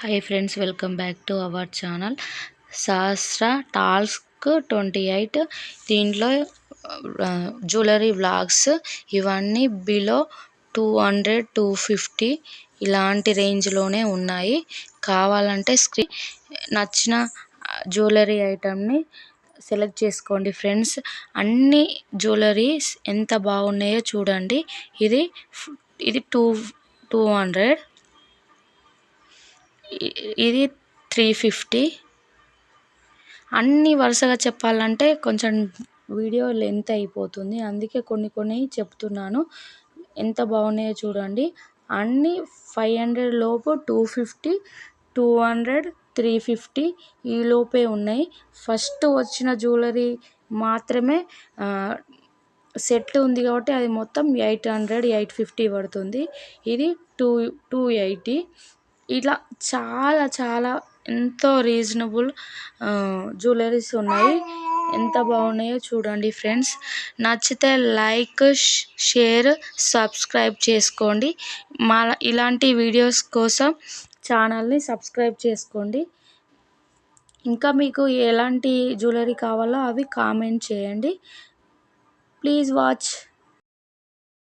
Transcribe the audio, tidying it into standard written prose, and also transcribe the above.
Hi friends, welcome back to our channel Sahasra task 28. దీంట్లో jewellery vlogs ఇవన్నీ below 200 250 ఇలాంటి రేంజ్లోనే ఉన్నాయి. కావాలంటే నచ్చిన జ్యువెలరీ ఐటమ్ని సెలెక్ట్ చేసుకోండి ఫ్రెండ్స్. అన్ని జ్యువెలరీస్ ఎంత బాగున్నాయో చూడండి. ఇది 200, ఇది 350. అన్నీ వరుసగా చెప్పాలంటే కొంచెం వీడియో లెంత్ అయిపోతుంది, అందుకే కొన్ని చెప్తున్నాను. ఎంత బాగున్నాయో చూడండి. అన్నీ 500 లోపు, 250, 200, 350 ఈ లోపే ఉన్నాయి. ఫస్ట్ వచ్చిన జ్యువెలరీ మాత్రమే సెట్ ఉంది కాబట్టి అది మొత్తం 800 850 పడుతుంది. ఇది 280. ఇలా చాలా ఎంతో రీజనబుల్ జ్యువెలరీస్ ఉన్నాయి. ఎంత బాగున్నాయో చూడండి ఫ్రెండ్స్. నచ్చితే లైక్, షేర్, సబ్స్క్రైబ్ చేసుకోండి. ఇలాంటి వీడియోస్ కోసం ఛానల్ని సబ్స్క్రైబ్ చేసుకోండి. ఇంకా మీకు ఎలాంటి జ్యువెలరీ కావాలో అవి కామెంట్ చేయండి. Please watch.